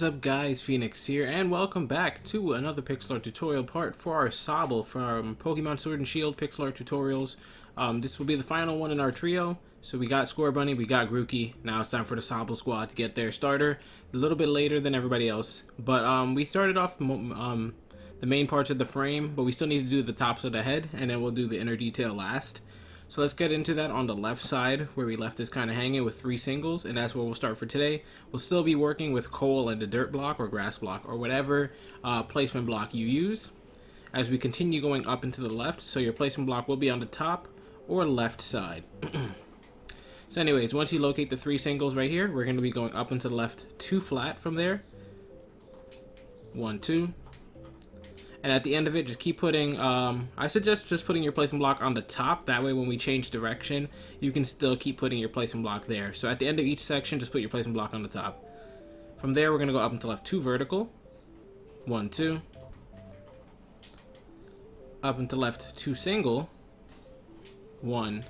up guys, Phoenix here, and welcome back to another pixel art tutorial part for our Sobble from Pokemon Sword and Shield pixel art tutorials. This will be the final one in our trio. So we got Score Bunny, we got Grookey. Now it's time for the Sobble squad to get their starter a little bit later than everybody else. But we started off the main parts of the frame, but we still need to do the tops of the head, and then we'll do the inner detail last. So let's get into that on the left side where we left this kind of hanging with 3 singles, and that's where we'll start for today. We'll still be working with coal and the dirt block or grass block or whatever placement block you use as we continue going up into the left. So your placement block will be on the top or left side. So anyways, once you locate the 3 singles right here, we're going to be going up into the left 2 flat from there. 1, 2. And at the end of it, just keep putting, I suggest just putting your placement block on the top. That way when we change direction, you can still keep putting your placement block there. So at the end of each section, just put your placement block on the top. From there, we're going to go up into left 2 vertical. 1, 2. Up into left 2 single. 1,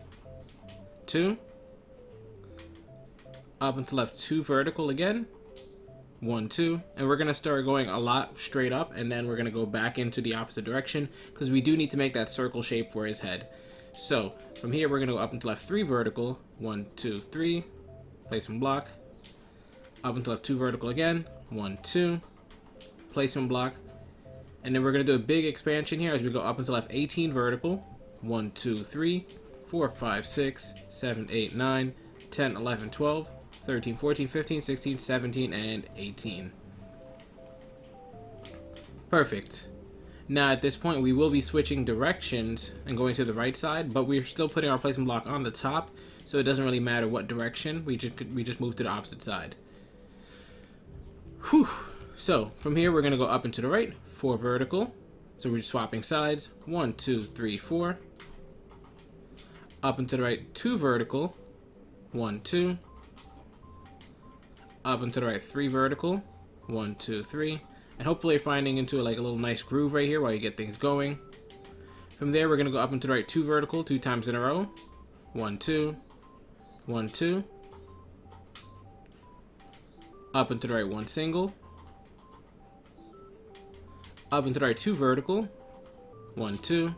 2. Up into left 2 vertical again. 1, 2, and we're gonna start going a lot straight up, and then we're gonna go back into the opposite direction because we do need to make that circle shape for his head. So from here, we're gonna go up into left 3 vertical. 1, 2, 3. Placement block. Up into left 2 vertical again. 1, 2. Placement block. And then we're gonna do a big expansion here as we go up into left 18 vertical. 1, 2, 3, 4, 5, 6, 7, 8, 9, 10, 11, 12. 13, 14, 15, 16, 17, and 18. Perfect. Now at this point we will be switching directions and going to the right side, but we're still putting our placement block on the top, so it doesn't really matter what direction. We just move to the opposite side. Whew. So from here we're gonna go up and to the right, 4 vertical. So we're just swapping sides. 1, 2, 3, 4. Up and to the right, 2 vertical. 1, 2. Up and to the right 3 vertical. 1, 2, 3. And hopefully you're finding into like a little nice groove right here while you get things going. From there we're gonna go up and to the right 2 vertical 2 times in a row. 1, 2. 1, 2. Up and to the right 1 single. Up and to the right 2 vertical. 1, 2.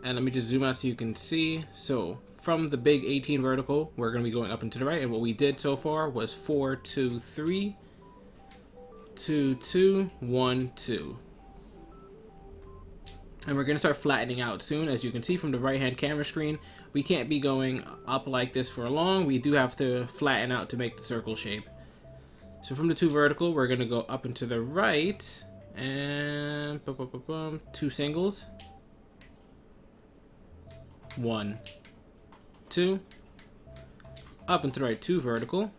And let me just zoom out so you can see. So from the big 18 vertical, we're going to be going up and to the right. And what we did so far was 4, 2, 3, 2, 2, 1, 2. And we're going to start flattening out soon. As you can see from the right-hand camera screen, we can't be going up like this for long. We do have to flatten out to make the circle shape. So from the 2 vertical, we're going to go up and to the right. And 2 singles. 1, 2. Up and to the right 2 vertical.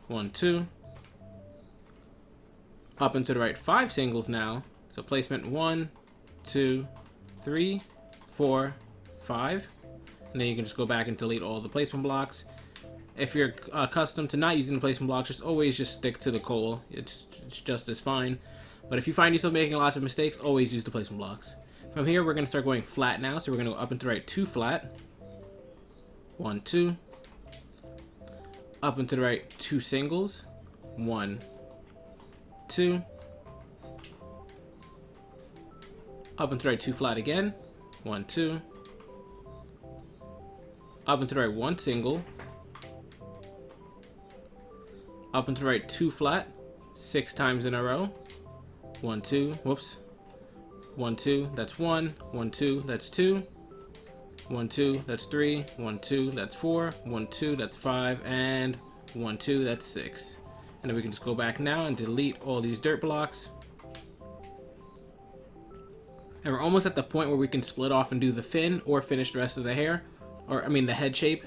1, 2. Up and to the right 5 singles now. So placement 1, 2, 3, 4, 5. And then you can just go back and delete all the placement blocks. If you're accustomed to not using the placement blocks, just always just stick to the coal. It's just as fine. But if you find yourself making lots of mistakes, always use the placement blocks. From here, we're going to start going flat now. So we're going to go up and to the right 2 flat. 1, 2. Up and to the right 2 singles. 1, 2. Up and to the right 2 flat again. 1, 2. Up and to the right 1 single. Up and to the right 2 flat. 6 times in a row. 1, 2. Whoops. 1, 2, that's 1, 1, 2, that's 2, 1, 2, that's 3, 1, 2, that's 4, 1, 2, that's 5, and 1, 2, that's 6. And then we can just go back now and delete all these dirt blocks. And we're almost at the point where we can split off and do the fin or finish the rest of the hair, or I mean the head shape.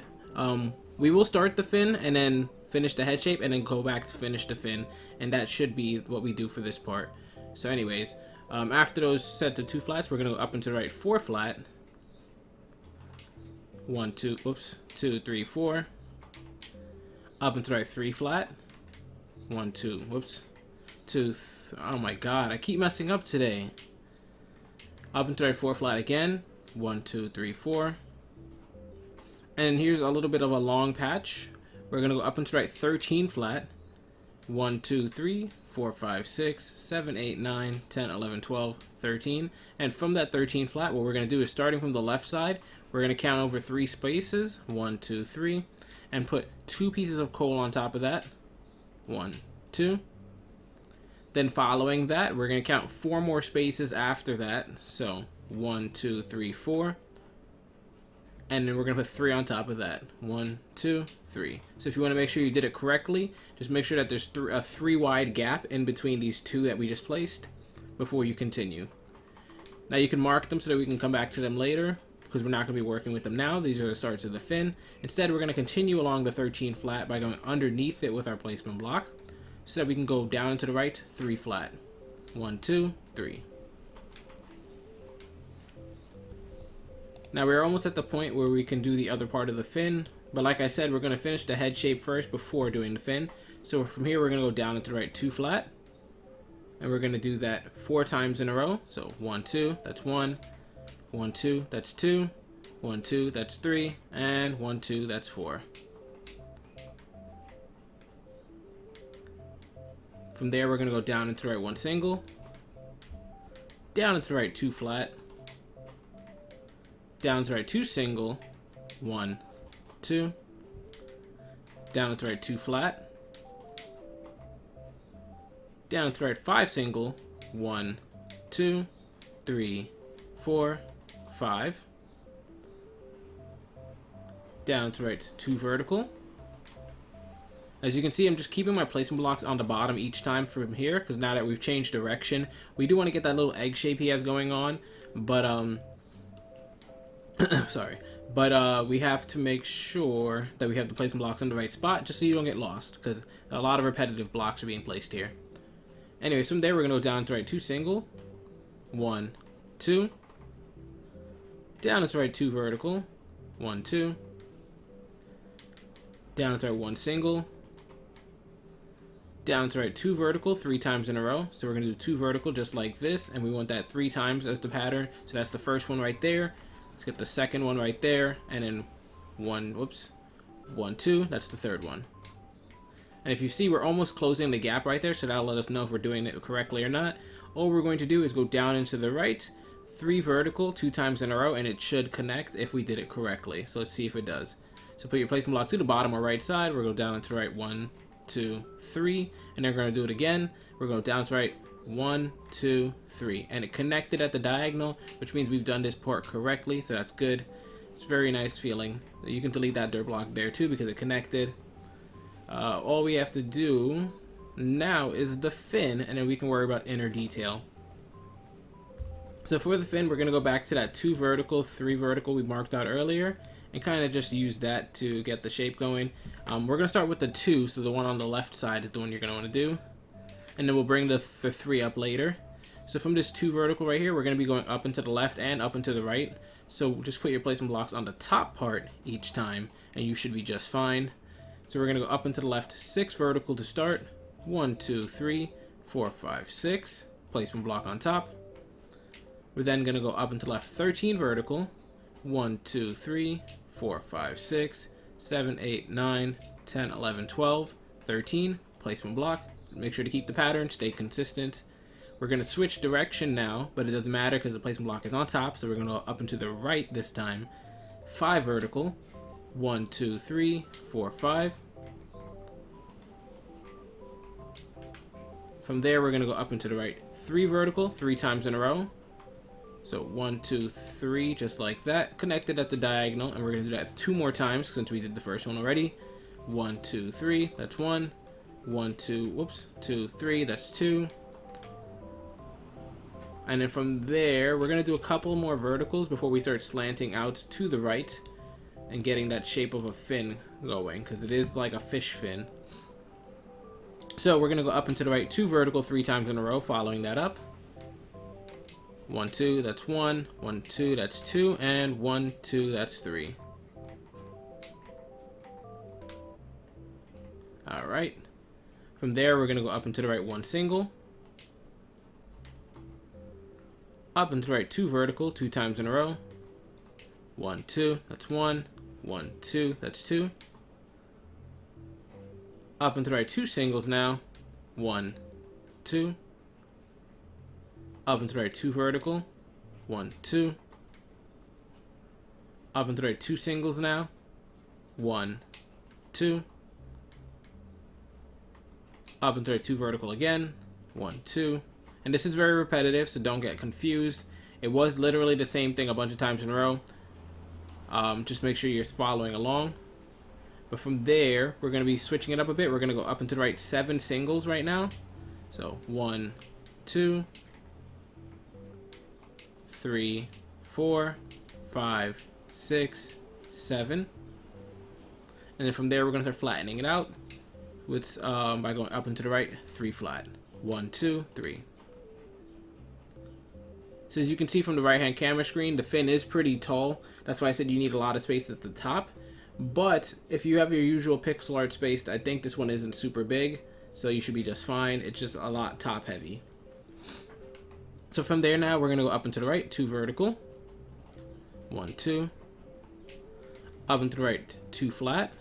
We will start the fin and then finish the head shape and then go back to finish the fin, and that should be what we do for this part. So anyways, after those sets of 2 flats, we're going to go up into the right 4 flat. 1, 2, whoops, 2, 3, 4. Up into the right 3 flat. 1, 2, whoops, 2, oh my god, I keep messing up today. Up into the right 4 flat again. 1, 2, 3, 4. And here's a little bit of a long patch. We're going to go up into the right 13 flat. 1, 2, 3, 4, 5, 6, 7, 8, 9, 10, 11, 12, 13. And from that 13 flat, what we're going to do is starting from the left side, we're going to count over 3 spaces, 1, 2, 3, and put 2 pieces of coal on top of that, 1, 2. Then following that, we're going to count 4 more spaces after that, so 1, 2, 3, 4. And then we're going to put 3 on top of that. 1, 2, 3. So if you want to make sure you did it correctly, just make sure that there's a 3 wide gap in between these 2 that we just placed before you continue. Now you can mark them so that we can come back to them later, because we're not going to be working with them now. These are the starts of the fin. Instead, we're going to continue along the 13 flat by going underneath it with our placement block, so that we can go down and to the right, 3 flat. 1, 2, 3. Now we're almost at the point where we can do the other part of the fin, but like I said, we're going to finish the head shape first before doing the fin. So from here, we're going to go down and to the right 2 flat, and we're going to do that 4 times in a row. So 1, 2, that's 1, 1, 2, that's 2, 1, 2, that's 3, and 1, 2, that's 4. From there, we're going to go down and to the right 1 single, down and to the right 2 flat, down to the right 2 single, 1, 2, down to the right 2 flat, down to the right 5 single, 1, 2, 3, 4, 5, down to the right 2 vertical. As you can see, I'm just keeping my placement blocks on the bottom each time from here, because now that we've changed direction, we do want to get that little egg shape he has going on, but sorry, but we have to make sure that we have the placement blocks in the right spot, just so you don't get lost, because a lot of repetitive blocks are being placed here. Anyways, from there, we're going to go down to the right 2 single, 1, 2, down to the right 2 vertical, 1, 2, down to the right 1 single, down to the right 2 vertical 3 times in a row. So we're going to do 2 vertical just like this, and we want that 3 times as the pattern. So that's the first one right there. Let's get the second one right there, and then 1, 2, that's the third one. And if you see, we're almost closing the gap right there, so that'll let us know if we're doing it correctly or not. All we're going to do is go down into the right, 3 vertical 2 times in a row, and it should connect if we did it correctly. So let's see if it does. So put your placement block to the bottom or right side. We're going to go down into the right 1, 2, 3, and then we're going to do it again. We're going down to right 1, 2, 3, and it connected at the diagonal, which means we've done this part correctly, so that's good. It's a very nice feeling. You can delete that dirt block there too because it connected. All we have to do now is the fin, and then we can worry about inner detail. So for the fin, we're going to go back to that 2 vertical, 3 vertical we marked out earlier, and kind of just use that to get the shape going. We're going to start with the 2, so the one on the left side is the one you're going to want to do. And then we'll bring the 3 up later. So from this 2 vertical right here, we're going to be going up and to the left and up and to the right. So just put your placement blocks on the top part each time, and you should be just fine. So we're going to go up and to the left 6 vertical to start. 1, 2, 3, 4, 5, 6. Placement block on top. We're then going to go up and to the left 13 vertical. 1, 2, 3, 4, 5, 6, 7, 8, 9, 10, 11, 12, 13. Placement block. Make sure to keep the pattern, stay consistent. We're going to switch direction now, but it doesn't matter because the placement block is on top, so we're going to go up and to the right this time. 5 vertical. 1, 2, 3, 4, 5. From there, we're going to go up and to the right 3 vertical 3 times in a row. So 1, 2, 3, just like that. Connected at the diagonal, and we're going to do that 2 more times since we did the first one already. 1, 2, 3, that's 1. 1, 2, 2, 3, that's 2. And then from there, we're going to do a couple more verticals before we start slanting out to the right and getting that shape of a fin going, because it is like a fish fin. So we're going to go up and to the right 2 vertical 3 times in a row, following that up. 1, 2, that's 1. 1, 2, that's 2. And 1, 2, that's 3. Alright. From there, we're going to go up and to the right 1 single. Up and to the right 2 vertical 2 times in a row. 1, 2, that's 1. 1, 2, that's 2. Up and to the right 2 singles now. 1, 2. Up and to the right, 2 vertical. 1, 2. Up and to the right, 2 singles now. 1, 2. Up and to the right, 2 vertical again. 1, 2. And this is very repetitive, so don't get confused. It was literally the same thing a bunch of times in a row. Just make sure you're following along. But from there, we're going to be switching it up a bit. We're going to go up and to the right 7 singles right now. So 1, 2, 3, 4, 5, 6, 7. And then from there, we're going to start flattening it out with by going up and to the right 3 flat. 1, 2, 3. So as you can see from the right hand camera screen, the fin is pretty tall. That's why I said you need a lot of space at the top. But if you have your usual pixel art space, I think this one isn't super big, so you should be just fine. It's just a lot top heavy. So from there now, we're going to go up and to the right, 2 vertical. 1, 2. Up and to the right, 2 flat.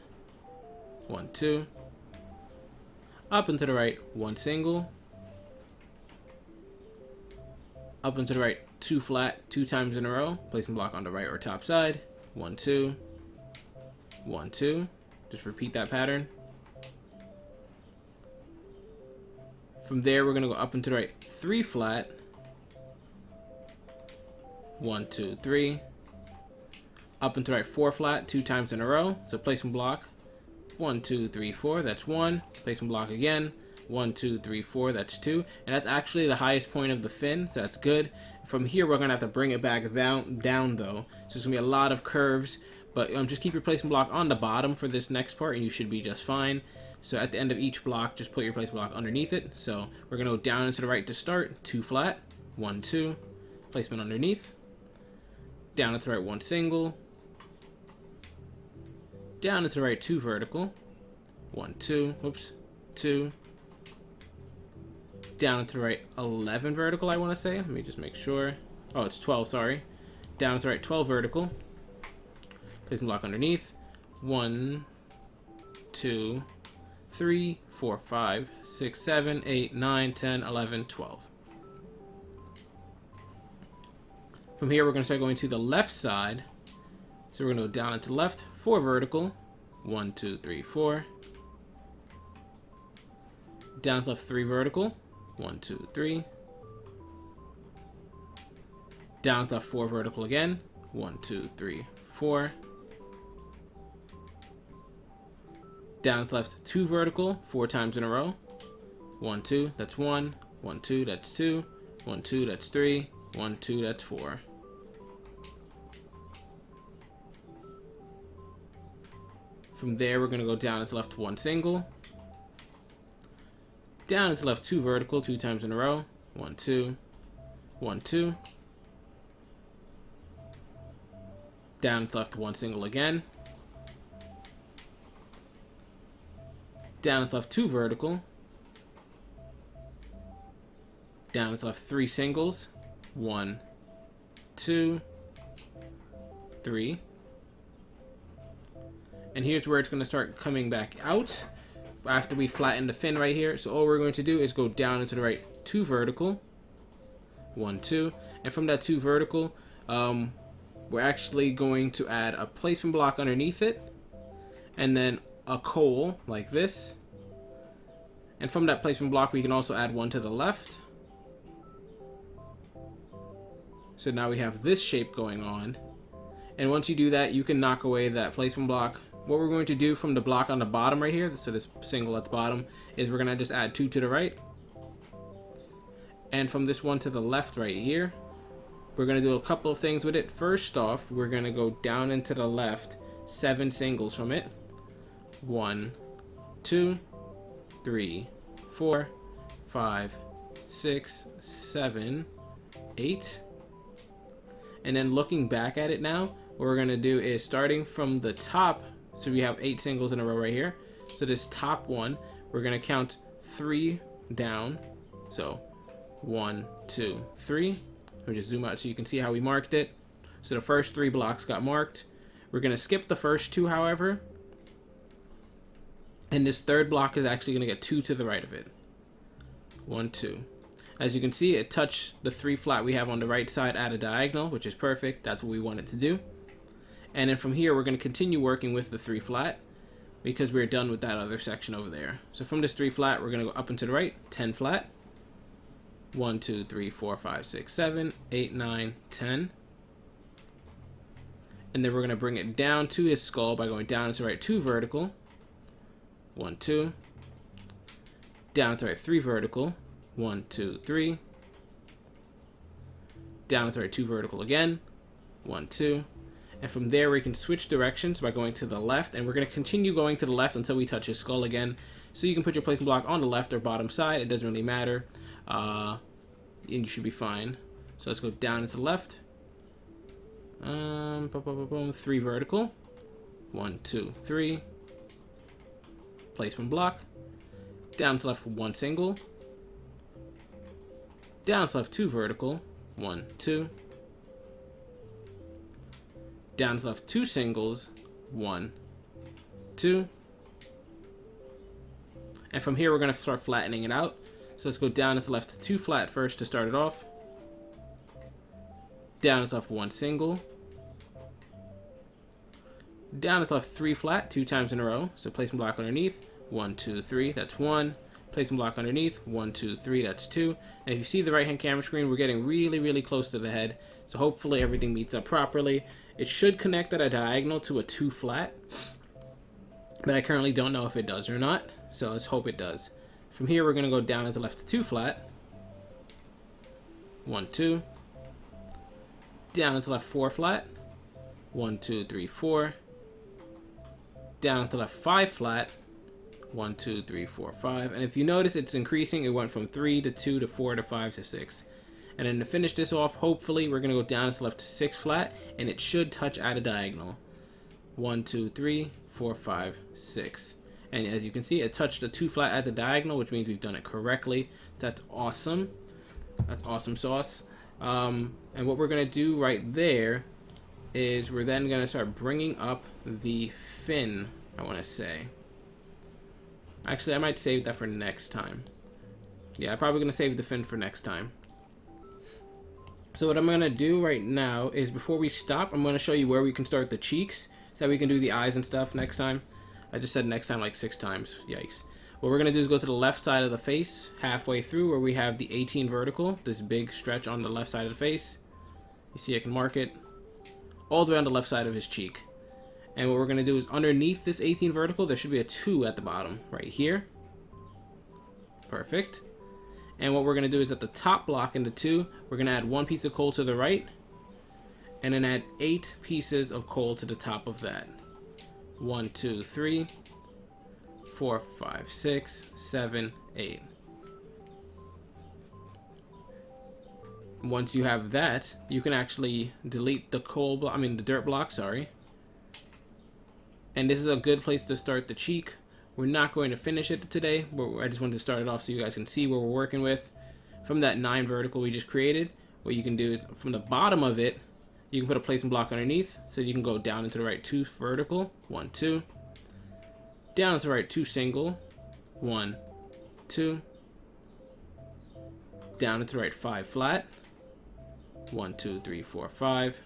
1, 2. Up and to the right, 1 single. Up and to the right, 2 flat, 2 times in a row. Placing block on the right or top side. 1, 2. 1, 2. Just repeat that pattern. From there, we're going to go up and to the right 3 flat. 1, 2, 3. Up and to the right 4 flat, 2 times in a row. So placement block. 1, 2, 3, 4. That's 1. Placement block again. 1, 2, 3, 4. That's 2. And that's actually the highest point of the fin, so that's good. From here, we're going to have to bring it back down though. So there's going to be a lot of curves. But just keep your placement block on the bottom for this next part, and you should be just fine. So at the end of each block, just put your placement block underneath it. So we're going to go down and to the right to start. 2 flat. 1, 2. Placement underneath. Down and to the right, 1 single. Down and to the right, 2 vertical. 1, 2. Whoops. 2. Down and to the right, 11 vertical, I want to say. Let me just make sure. Oh, it's 12, sorry. Down and to the right, 12 vertical. Placement block underneath. 1, 2, 3, 4, 5, 6, 7, 8, 9, 10, 11, 12. From here, we're going to start going to the left side. So we're going to go down and to the left. 4 vertical. 1, 2, 3, 4. Down to left 3 vertical. 1, 2, 3. Down to left 4 vertical again. 1, 2, 3, 4. Down to left 2 vertical, 4 times in a row. 1, 2, that's 1. 1, 2, that's 2. 1, 2, that's 3. 1, 2, that's 4. From there, we're going to go down and to left 1 single. Down and to left 2 vertical, 2 times in a row. 1, 2. 1, 2. Down and to left 1 single again. Down and to left 2 vertical. Down and to left 3 singles. 1, 2, 3. And here's where it's going to start coming back out after we flatten the fin right here. So all we're going to do is go down and to the right 2 vertical. 1, 2. And from that 2 vertical, we're actually going to add a placement block underneath it. And then a coal like this. And from that placement block, we can also add one to the left. So now we have this shape going on. And once you do that, you can knock away that placement block. What we're going to do from the block on the bottom right here, so this single at the bottom, is we're going to just add 2 to the right. And from this one to the left right here, we're going to do a couple of things with it. First off, we're going to go down and to the left 7 singles from it. 1, 2, 3, 4, 5, 6, 7, 8. And then looking back at it now, what we're going to do is starting from the top, so we have 8 singles in a row right here. So this top one, we're going to count 3 down. So 1, 2, 3. Let me just zoom out so you can see how we marked it. So the first 3 blocks got marked. We're going to skip the first 2, however. And this third block is actually going to get 2 to the right of it. 1, 2. As you can see, it touched the 3 flat we have on the right side at a diagonal, which is perfect. That's what we want it to do. And then from here, we're going to continue working with the 3 flat because we're done with that other section over there. So from this 3 flat, we're going to go up and to the right, 10 flat. 1, 2, 3, 4, 5, 6, 7, 8, 9, 10. And then we're going to bring it down to his skull by going down and to the right 2 vertical. 1, 2. Down to the right 3 vertical. 1, 2, 3. Down to the right 2 vertical again. 1, 2. And from there we can switch directions by going to the left, and we're going to continue going to the left until we touch his skull again. So you can put your placement block on the left or bottom side, it doesn't really matter. And you should be fine. So let's go down and to the left. 3 vertical. 1, 2, 3. Placement block. Down to left 1 single. Down to left 2 vertical. 1, 2. Down to left 2 singles. 1, 2. And from here we're going to start flattening it out. So let's go down and to left 2 flat first to start it off. Down and to left 1 single. Down and to left 3 flat 2 times in a row. So placement block underneath. 1, 2, 3. That's 1. Placement block underneath. 1, 2, 3. That's 2. And if you see the right hand camera screen, we're getting really, really close to the head. So hopefully everything meets up properly. It should connect at a diagonal to a 2 flat. But I currently don't know if it does or not. So let's hope it does. From here, we're going to go down and to left 2 flat. 1, 2. Down and to left 4 flat. 1, 2, 3, 4. Down to left 5 flat. 1, 2, 3, 4, 5. And if you notice, it's increasing. It went from 3 to 2 to 4 to 5 to 6. And then to finish this off, hopefully, we're going to go down and to left 6 flat. And it should touch at a diagonal. 1, 2, 3, 4, 5, 6. And as you can see, it touched the 2 flat at the diagonal, which means we've done it correctly. So that's awesome. That's awesome sauce. And what we're going to do right there is we're then going to start bringing up the fin, I want to say. Actually, I might save that for next time. Yeah, I'm probably going to save the fin for next time. So what I'm going to do right now is before we stop, I'm going to show you where we can start the cheeks so that we can do the eyes and stuff next time. I just said next time like 6 times. Yikes. What we're going to do is go to the left side of the face, halfway through where we have the 18 vertical, this big stretch on the left side of the face. You see I can mark it all the way on the left side of his cheek. And what we're going to do is underneath this 18 vertical, there should be a 2 at the bottom, right here. Perfect. And what we're going to do is at the top block in the 2, we're going to add 1 piece of coal to the right, and then add 8 pieces of coal to the top of that. 1, 2, 3, 4, 5, 6, 7, 8. Once you have that, you can actually delete the coal block, the dirt block, sorry. And this is a good place to start the cheek. We're not going to finish it today, but I just wanted to start it off so you guys can see what we're working with. From that 9 vertical we just created, what you can do is from the bottom of it, you can put a placement block underneath, so you can go down into the right 2 vertical, 1, 2. Down into the right 2 single, 1, 2. Down into the right 5 flat, 1, 2, 3, 4, 5.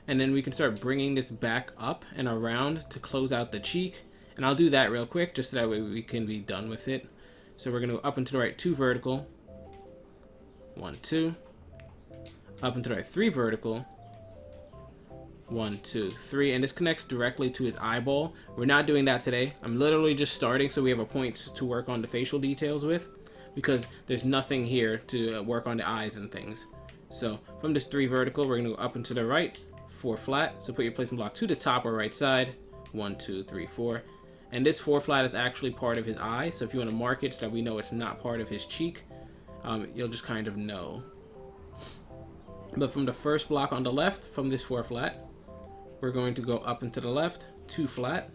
And then we can start bringing this back up and around to close out the cheek. And I'll do that real quick, just so that way we can be done with it. So we're going to go up into the right 2 vertical, 1, 2. Up into the right 3 vertical, 1, 2, 3. And this connects directly to his eyeball. We're not doing that today. I'm literally just starting so we have a point to work on the facial details with, because there's nothing here to work on the eyes and things. So from this 3 vertical, we're going to go up into the right, 4 flat. So put your placement block to the top or right side, 1, 2, 3, 4. And this 4 flat is actually part of his eye. So if you want to mark it so that we know it's not part of his cheek, you'll just kind of know. But from the first block on the left, from this 4 flat, we're going to go up into the left, 2 flat,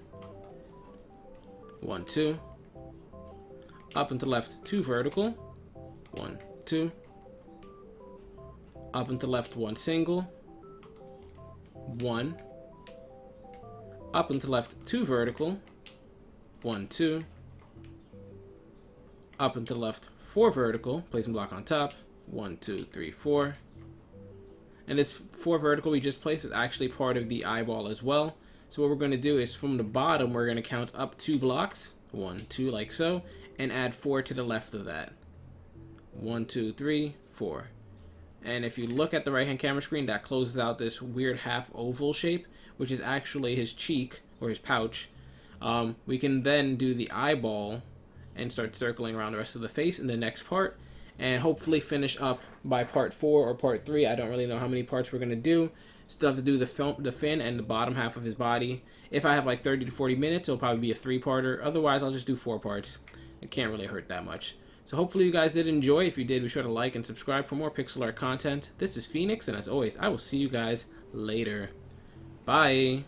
1, 2. Up into left, 2 vertical, 1, 2. Up into left, 1 single, 1. Up into left, 2 vertical, 1, 2. Up into left, 4 vertical, placement block on top, 1, 2, 3, 4. And this 4 vertical we just placed is actually part of the eyeball as well. So what we're going to do is from the bottom, we're going to count up 2 blocks, 1, 2, like so, and add 4 to the left of that. 1, 2, 3, 4. And if you look at the right hand camera screen, that closes out this weird half oval shape, which is actually his cheek or his pouch. We can then do the eyeball and start circling around the rest of the face in the next part, and hopefully finish up by part 4 or part 3. I don't really know how many parts we're going to do. Still have to do the fin and the bottom half of his body. If I have like 30 to 40 minutes, it'll probably be a 3-parter. Otherwise, I'll just do 4 parts. It can't really hurt that much. So hopefully you guys did enjoy. If you did, be sure to like and subscribe for more pixel art content. This is Phoenix, and as always, I will see you guys later. Bye!